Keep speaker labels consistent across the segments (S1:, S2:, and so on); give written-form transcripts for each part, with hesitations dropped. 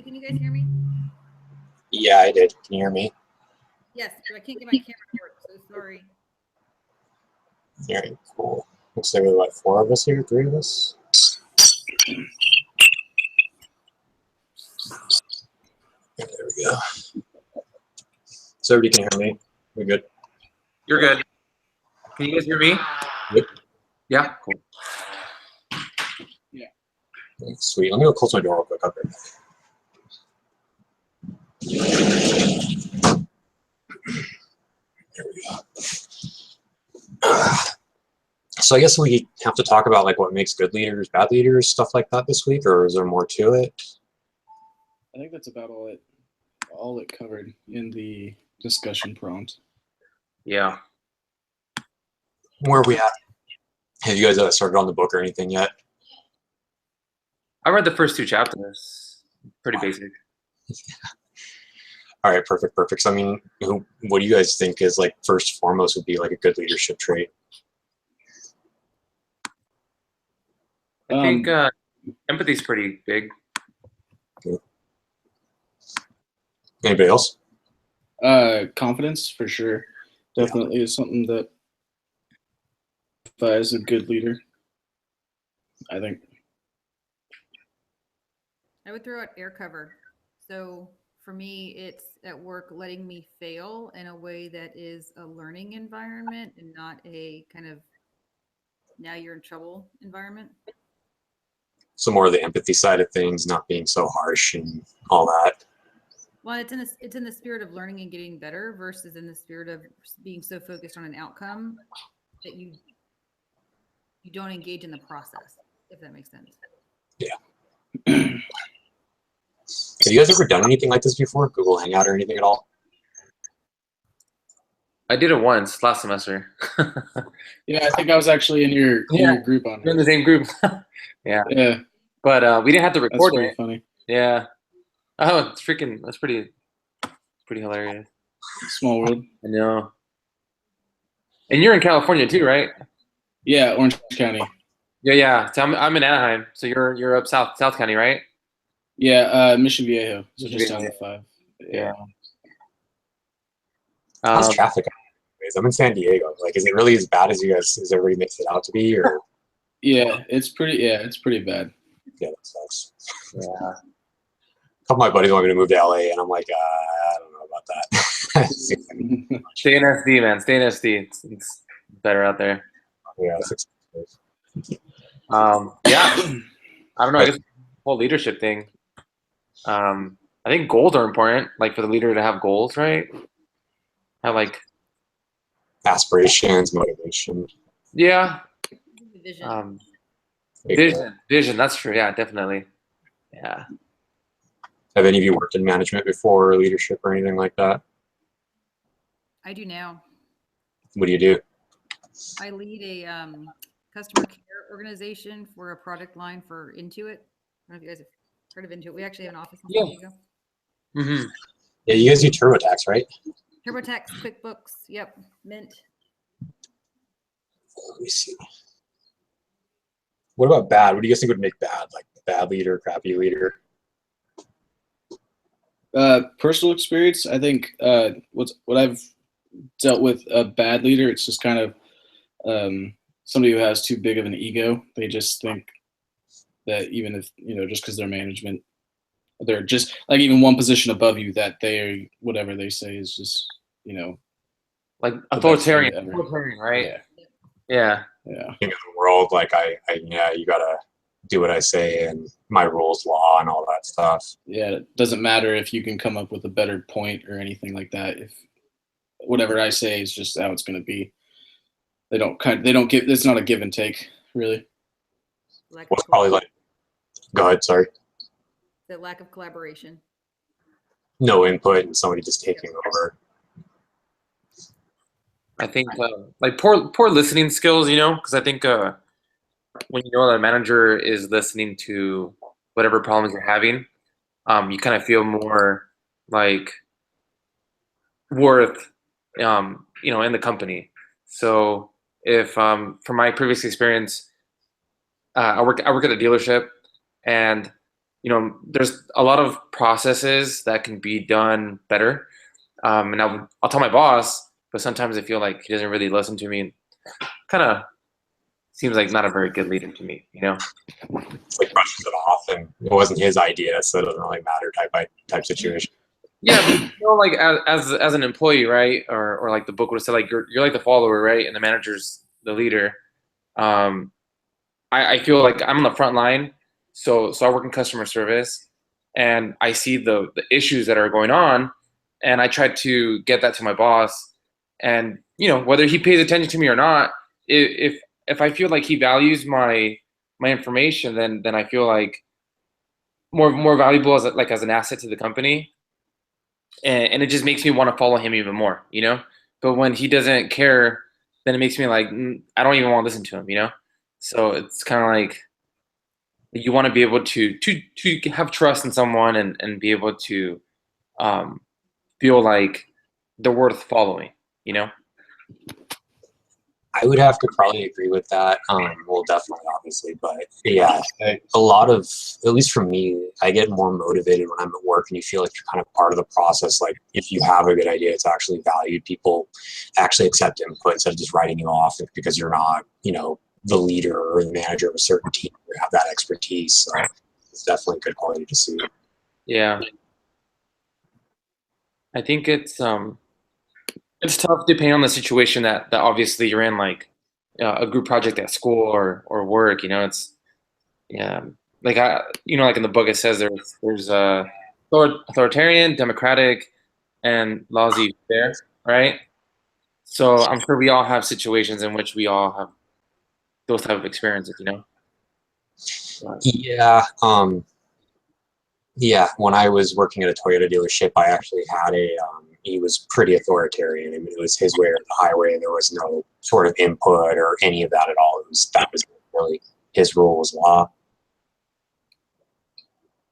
S1: Can you guys hear me?
S2: Yeah, I did. Can you hear me?
S1: Yes, but I can't get my camera to work, so sorry.
S2: Very cool. Looks like we're, what, 4 of us here? 3 of us? Yeah, there we go. So everybody can hear me? We good?
S3: You're good. Can you guys hear me?
S2: Yep.
S3: Yeah, cool.
S2: Sweet. Let me go close my door real quick. I'll be right back. There we go. So I guess we have to talk about like what makes good leaders, bad leaders, stuff like that this week, or is there more to it?
S4: I think that's about all it covered in the discussion prompt.
S3: Yeah.
S2: Where are we at? Have you guys started on the book or anything yet?
S3: I read the first 2 chapters. Pretty basic.
S2: All right, perfect. So, I mean, what do you guys think is like first and foremost would be like a good leadership trait?
S3: I think empathy is pretty big.
S2: Anybody else?
S4: Confidence, for sure. Definitely is something that is a good leader, I think.
S1: I would throw out air cover. So for me, it's at work letting me fail in a way that is a learning environment and not a kind of now you're in trouble environment.
S2: So more of the empathy side of things, not being so harsh and all that.
S1: Well, it's in the spirit of learning and getting better versus in the spirit of being so focused on an outcome that you don't engage in the process, if that makes sense.
S2: Yeah. Have you guys ever done anything like this before? Google Hangout or anything at all?
S3: I did it once last semester.
S4: Yeah, I think I was actually in your group on it.
S3: We're in the same group. Yeah. But we didn't have to record
S4: That's pretty
S3: it.
S4: funny.
S3: Yeah. Oh, it's freaking. That's pretty hilarious.
S4: Small world.
S3: I know. And you're in California too, right?
S4: Yeah, Orange County.
S3: Yeah. So I'm in Anaheim. So you're up South County, right?
S4: Yeah, Mission Viejo. So
S3: Mission
S4: just down
S3: Viejo.
S4: the 5.
S3: Yeah.
S2: How's traffic? I'm in San Diego. Like, is it really as bad as everybody makes it out to be, or?
S4: Yeah, it's pretty bad.
S2: Yeah, that sucks.
S3: Yeah.
S2: A couple of my buddies want me to move to LA, and I'm like, I don't know about that.
S3: Stay in SD, man. Stay in SD. It's better out there.
S2: Yeah, it's expensive.
S3: Yeah. I don't know. I guess the whole leadership thing. I think goals are important. Like for the leader to have goals, right? Have like
S2: aspirations, motivation.
S3: Yeah.
S1: Vision.
S3: Vision. That's true. Yeah, definitely. Yeah.
S2: Have any of you worked in management before, or leadership, or anything like that?
S1: I do now.
S2: What do you do?
S1: I lead a customer care organization for a product line for Intuit. I don't know if you guys have heard of Intuit. We actually have an office in San Diego.
S3: Mm-hmm.
S2: Yeah, you guys do TurboTax, right?
S1: TurboTax, QuickBooks, yep, Mint.
S2: Let me see. What about bad? What do you guys think would make bad? Like bad leader, crappy leader?
S4: Personal experience, I think what I've dealt with a bad leader, it's just kind of somebody who has too big of an ego. They just think that even if, just because they're management, they're just like even one position above you, that they whatever they say is just,
S3: like authoritarian, right?
S4: Yeah.
S2: In the world, like you gotta do what I say and my rules, law, and all that stuff.
S4: Yeah, it doesn't matter if you can come up with a better point or anything like that. If whatever I say is just how it's going to be, they don't give. It's not a give and take, really.
S2: What's probably like? Go ahead. Sorry.
S1: The lack of collaboration.
S2: No input and somebody just taking over.
S3: I think like poor listening skills, because I think when you know that a manager is listening to whatever problems you're having, you kind of feel more like worth, in the company. So if from my previous experience, I work at a dealership, and there's a lot of processes that can be done better. And I'll tell my boss, but sometimes I feel like he doesn't really listen to me. Kind of seems like not a very good leader to me,
S2: It's like brushes it off, and it wasn't his idea, so it doesn't really matter type situation.
S3: Yeah, but, like as an employee, right? Or like the book would have said, like you're like the follower, right? And the manager's the leader. I feel like I'm on the front line, so I work in customer service, and I see the issues that are going on, and I try to get that to my boss, and whether he pays attention to me or not, if I feel like he values my information, then I feel like more valuable as as an asset to the company, and it just makes me want to follow him even more, But when he doesn't care, then it makes me like I don't even want to listen to him. So it's kind of like you want to be able to have trust in someone and be able to feel like they're worth following.
S2: I would have to probably agree with that. Well, definitely, obviously, but yeah, a lot of, at least for me, I get more motivated when I'm at work and you feel like you're kind of part of the process. Like if you have a good idea, it's actually valued. People actually accept input instead of just writing you off because you're not, the leader or the manager of a certain team or have that expertise. So it's definitely a good quality to see.
S3: Yeah, I think it's tough depending on the situation that obviously you're in, like a group project at school or work. It's like like in the book it says there's authoritarian, democratic, and laissez-faire, right? So I'm sure we all have situations in which we all have those type of experiences.
S2: Yeah. Yeah. When I was working at a Toyota dealership, I actually had he was pretty authoritarian. I mean, it was his way or the highway. There was no sort of input or any of that at all. That was really his rule was law.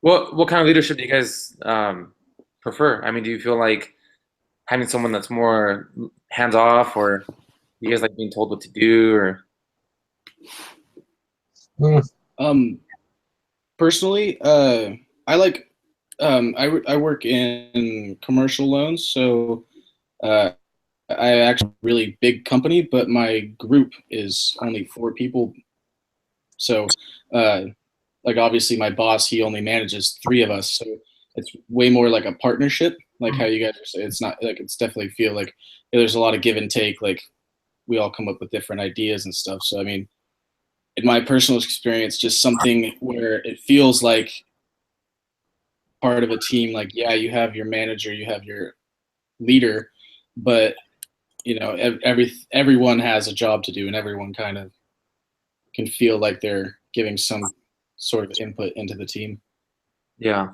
S3: What kind of leadership do you guys prefer? I mean, do you feel like having someone that's more hands off, or you guys like being told what to do, or?
S4: Personally, I like I work in commercial loans, so I actually a really big company, but my group is only 4 people. So like obviously my boss, he only manages 3 of us, so it's way more like a partnership, like how you guys are saying. It's not like, it's definitely feel like there's a lot of give and take, like we all come up with different ideas and stuff. So I mean, in my personal experience, just something where it feels like part of a team, like, yeah, you have your manager, you have your leader, but everyone has a job to do, and everyone kind of can feel like they're giving some sort of input into the team.
S3: Yeah.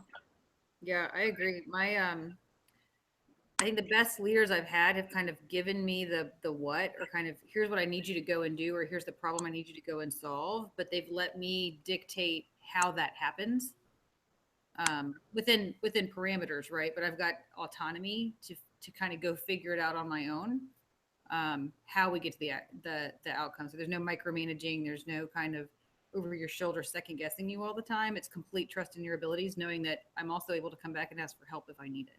S1: Yeah, I agree. I think the best leaders I've had have kind of given me the what, or kind of here's what I need you to go and do, or here's the problem I need you to go and solve, but they've let me dictate how that happens within parameters, right? But I've got autonomy to kind of go figure it out on my own. How we get to the outcome. So there's no micromanaging. There's no kind of over your shoulder second guessing you all the time. It's complete trust in your abilities, knowing that I'm also able to come back and ask for help if I need it.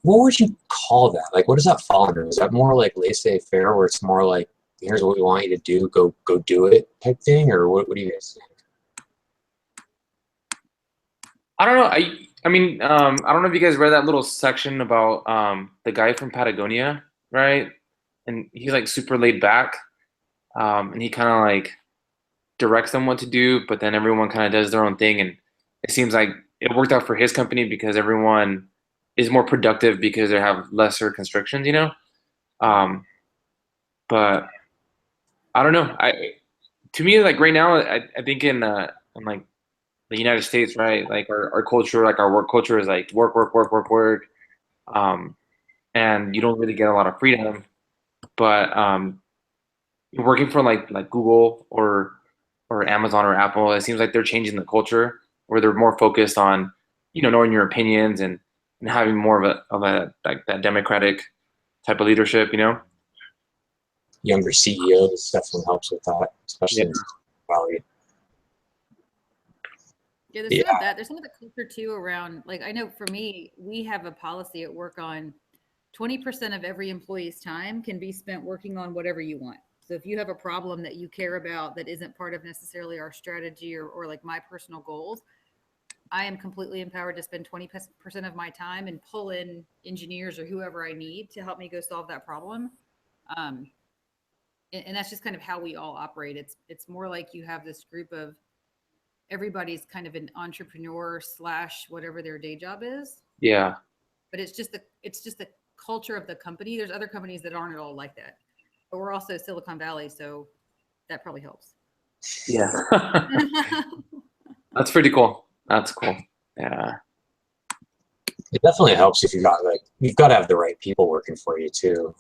S2: What would you call that? Like, what does that fall under? Is that more like laissez-faire, where it's more like, here's what we want you to do, go do it type thing, or what do you guys think?
S3: I don't know. I mean, I don't know if you guys read that little section about the guy from Patagonia, right? And he's like super laid back, and he kind of like directs them what to do, but then everyone kind of does their own thing, and it seems like it worked out for his company because everyone is more productive because they have lesser constrictions, but I don't know. To me, like right now, I think in like the United States, right? Like our culture, like our work culture is like work, work, work, work, work. And you don't really get a lot of freedom. But working for like Google or Amazon or Apple, it seems like they're changing the culture where they're more focused on, knowing your opinions and having more of a like that democratic type of leadership,
S2: Younger CEOs definitely helps with that, especially in Valley.
S1: Yeah, there's some of that. There's some of the culture too around, like, I know for me, we have a policy at work on 20% of every employee's time can be spent working on whatever you want. So if you have a problem that you care about that isn't part of necessarily our strategy or like my personal goals, I am completely empowered to spend 20% of my time and pull in engineers or whoever I need to help me go solve that problem. And that's just kind of how we all operate. It's more like you have this group of everybody's kind of an entrepreneur slash whatever their day job is.
S3: Yeah.
S1: But it's just the culture of the company. There's other companies that aren't at all like that, but we're also Silicon Valley, so that probably helps.
S3: Yeah. That's pretty cool. That's cool. Yeah.
S2: It definitely helps if you've got to have the right people working for you too.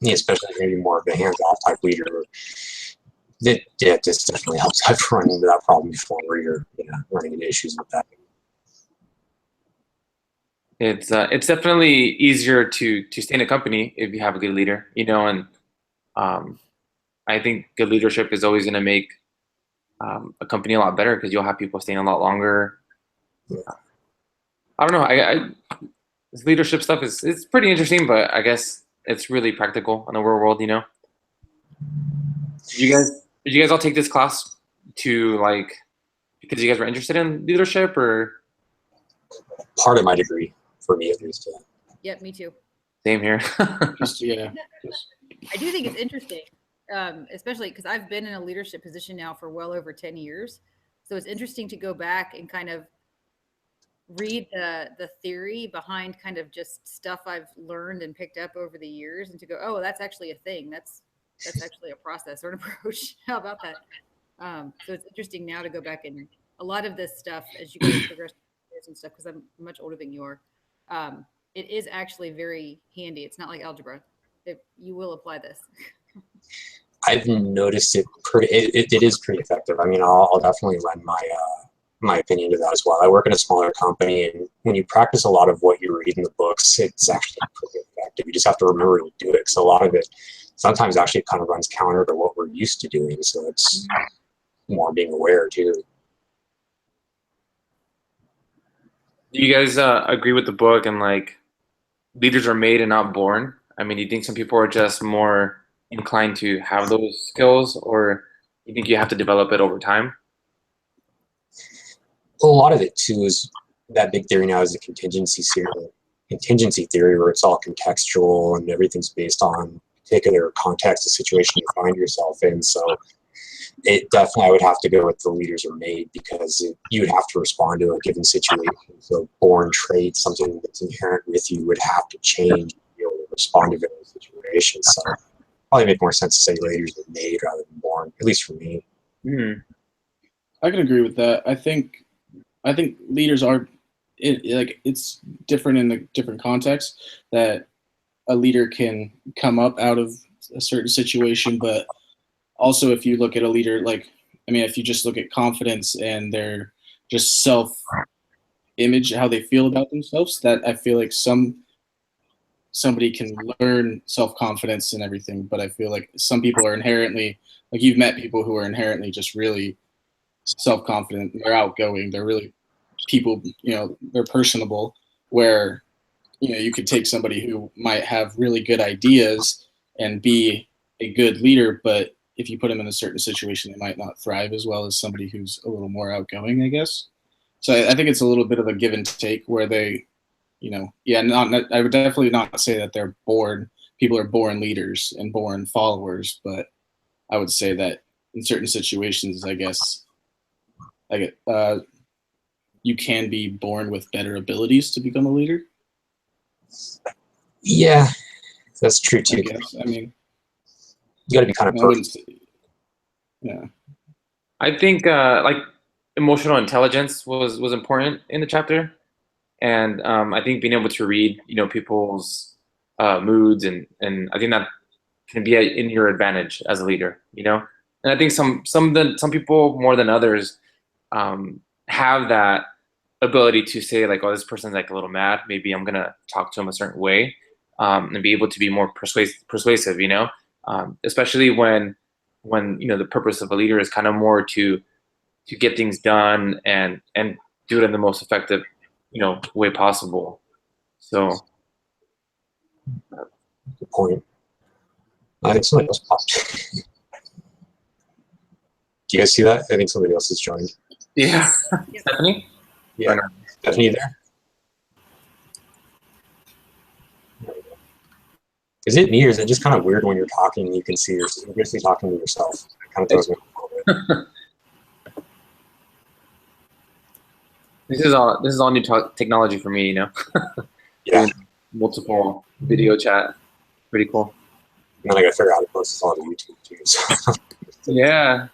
S2: Yeah, especially if you're more of a hands-off type leader. It just definitely helps. I've run into that problem before where you're running into issues with that.
S3: It's definitely easier to stay in a company if you have a good leader, and I think good leadership is always going to make a company a lot better because you'll have people staying a lot longer.
S2: Yeah.
S3: I don't know. This leadership stuff it's pretty interesting, but I guess it's really practical in the real world, Did you guys all take this class because you guys were interested in leadership, or
S2: Part of my degree, for me at least.
S1: Yep, me too.
S3: same here?
S1: I do think it's interesting, especially because I've been in a leadership position now for well over 10 years. So it's interesting to go back and kind of read the theory behind kind of just stuff I've learned and picked up over the years, and to go, oh, that's actually a thing. That's actually a process or an approach. How about that? So it's interesting now to go back, and a lot of this stuff as you guys progress and stuff, because I'm much older than you are, it is actually very handy. It's not like algebra. You will apply this.
S2: I've noticed it is pretty effective. I mean, I'll definitely lend my opinion to that as well. I work in a smaller company, and when you practice a lot of what you read in the books, it's actually pretty effective. You just have to remember to do it, because a lot of it sometimes actually kind of runs counter to what we're used to doing. So it's more being aware too.
S3: Do you guys agree with the book and leaders are made and not born? I mean, do you think some people are just more inclined to have those skills, or you think you have to develop it over time?
S2: A lot of it too is that big theory now is the contingency theory, where it's all contextual and everything's based on particular context, the situation you find yourself in. So it definitely, I would have to go with the leaders are made, because you would have to respond to a given situation. So born trait, something that's inherent with you, would have to change to be able to respond to various situations. So probably make more sense to say leaders are made rather than born, at least for me.
S4: I can agree with that. I think leaders are it's different in the different contexts, that a leader can come up out of a certain situation, but also if you look at a leader, if you just look at confidence and their just self-image, how they feel about themselves, that I feel like somebody can learn self-confidence and everything, but I feel like some people are inherently, you've met people who are inherently just really self-confident, they're outgoing, they're really people, they're personable, where you could take somebody who might have really good ideas and be a good leader, but if you put them in a certain situation, they might not thrive as well as somebody who's a little more outgoing, I guess. So I think it's a little bit of a give and take, where they, I would definitely not say that they're born, people are born leaders and born followers, but I would say that in certain situations, I guess, you can be born with better abilities to become a leader.
S2: Yeah, that's true too.
S4: I guess. I mean,
S2: you got to be kind of perfect.
S4: Yeah.
S3: I think emotional intelligence was important in the chapter, and I think being able to read people's moods and I think that can be in your advantage as a leader, and I think some people more than others have that ability to say oh, this person's a little mad, maybe I'm gonna talk to him a certain way, and be able to be more persuasive, especially when the purpose of a leader is kind of more to to get things done and do it in the most effective, way possible. So
S2: Good point. I think somebody else popped. Do you guys see that? I think somebody else has joined.
S3: yeah,
S1: Yep.
S3: Stephanie.
S2: Yeah.
S3: Or no?
S2: Stephanie, you there? Is it me or is it just kind of weird when you're talking and you can see yourself? You're basically talking to yourself. It kind of throws me off a little bit.
S3: This is all new technology for me.
S2: Yeah.
S3: Doing multiple video chat, pretty cool.
S2: And then I got to figure out how to post this all to YouTube too. So.
S3: Yeah.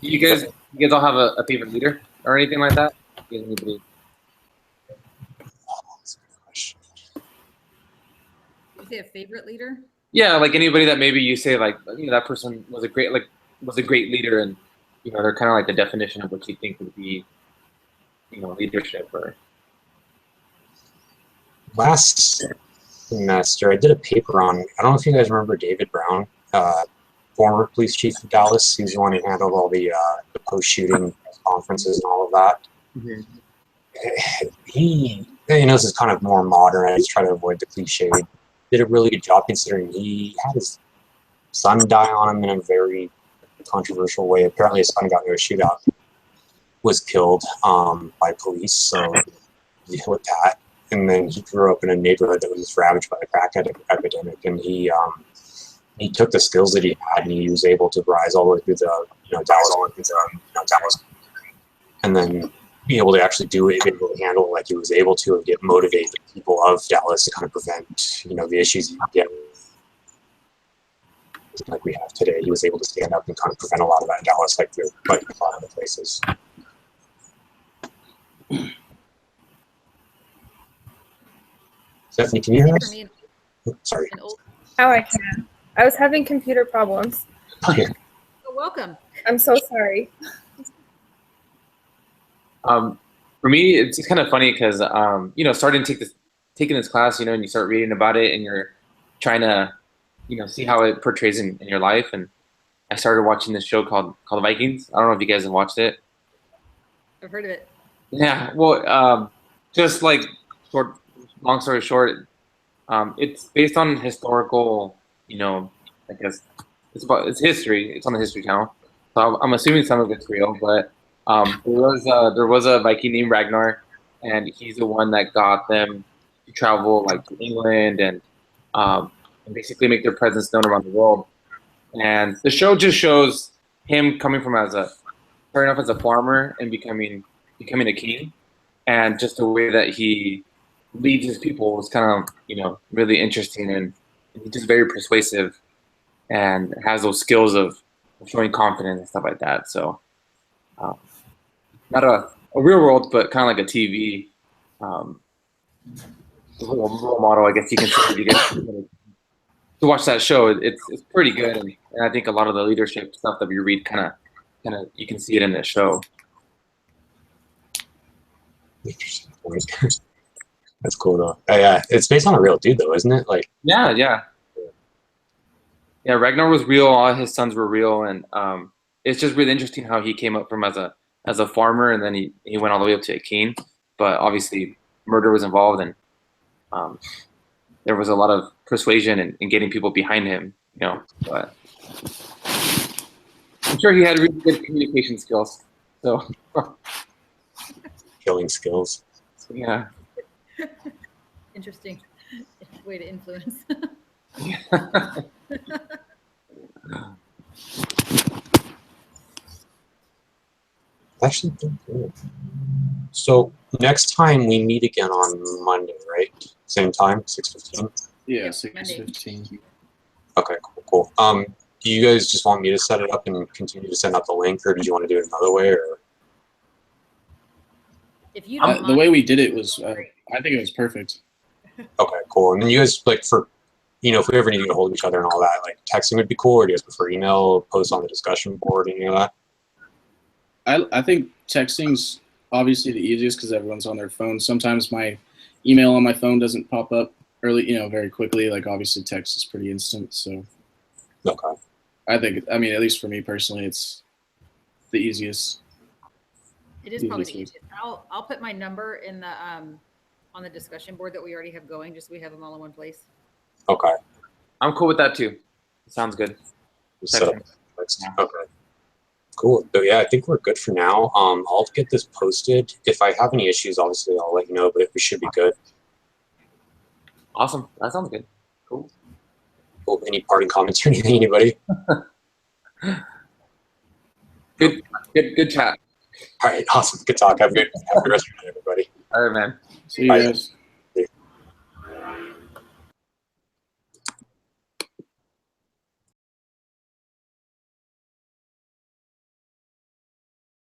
S3: You guys all have a favorite leader or anything like that? You guys anybody-
S2: That's a good question.
S1: You say a favorite leader?
S3: Yeah, like anybody that maybe you say like that person was a great leader, and they're kind of like the definition of what you think would be leadership or.
S2: Last semester, I did a paper on, I don't know if you guys remember David Brown, former police chief of Dallas. He's the one who handled all the post-shooting conferences and all of that.
S3: Mhm.
S2: He, this is kind of more modern. I just try to avoid the cliche. Did a really good job considering he had his son die on him in a very controversial way. Apparently his son got into a shootout, was killed by police, so deal with that. And then he grew up in a neighborhood that was ravaged by the crack epidemic, and he took the skills that he had and he was able to rise all the way through the Dallas, and then be able to actually do it, be able to handle it like he was able to, and get motivated the people of Dallas to kind of prevent the issues you get like we have today. He was able to stand up and kind of prevent a lot of that in Dallas, like a lot of other places. Stephanie, can you hear
S1: For
S2: us?
S1: me,
S2: Sorry.
S1: an old.
S5: Oh, I can. I was having computer problems.
S1: Oh, welcome.
S5: I'm so sorry.
S3: For me, it's just kind of funny because starting to taking this class, and you start reading about it, and you're trying to, see how it portrays in your life. And I started watching this show called Vikings. I don't know if you guys have watched it.
S1: I've heard of it.
S3: Yeah, well, just like long story short, it's based on historical, I guess it's history. It's on the History Channel, so I'm assuming some of it's real. But there was a Viking named Ragnar, and he's the one that got them to travel like to England and basically make their presence known around the world. And the show just shows him coming from starting off as a farmer and becoming a king, and just the way that he leads his people was kind of really interesting, and he's just very persuasive and has those skills of showing confidence and stuff like that. So not a real world, but kind of like a TV role model, I guess you can say. If you get to watch that show, it's pretty good, and I think a lot of the leadership stuff that we read kind of you can see it in this show.
S2: Interesting point. That's cool though. Yeah, it's based on a real dude though, isn't it? Like
S3: Yeah. Ragnar was real. All his sons were real, and it's just really interesting how he came up from as a farmer, and then he went all the way up to a king. But obviously, murder was involved, and there was a lot of persuasion and getting people behind him. But I'm sure he had really good communication skills. So
S2: killing skills.
S3: yeah.
S1: Interesting way to influence.
S2: Actually, cool. So next time we meet again on Monday, right? Same time, 6:15.
S4: Yeah,
S1: Yep,
S4: 6:15.
S2: Okay, cool. Do you guys just want me to set it up and continue to send out the link, or did you want to do it another way? Or
S1: If you don't
S4: The
S1: mind,
S4: way we did it was, I think it was perfect.
S2: okay, cool. And then you guys like if we ever need to get a hold of each other and all that, like texting would be cool, or do you guys prefer email, post on the discussion board, any of that?
S4: I think texting's obviously the easiest because everyone's on their phone. Sometimes my email on my phone doesn't pop up early, very quickly. Like obviously text is pretty instant. So
S2: Okay.
S4: I think, at least for me personally, it's the easiest.
S1: It is
S4: Yeah,
S1: probably
S4: this
S1: the
S4: week.
S1: easiest. I'll put my number in the on the discussion board that we already have going, just so we have them all in one place.
S2: Okay.
S3: I'm cool with that too. Sounds good.
S2: So, okay. Cool. But yeah, I think we're good for now. I'll get this posted. If I have any issues, obviously I'll let you know, but we should be good.
S3: Awesome. That sounds good. Cool.
S2: Cool. Any parting comments or anything, anybody?
S3: Good chat.
S2: All right, awesome. Good talk. Have a good rest of your day, everybody.
S3: All right, man.
S4: See you
S2: Bye.
S4: guys.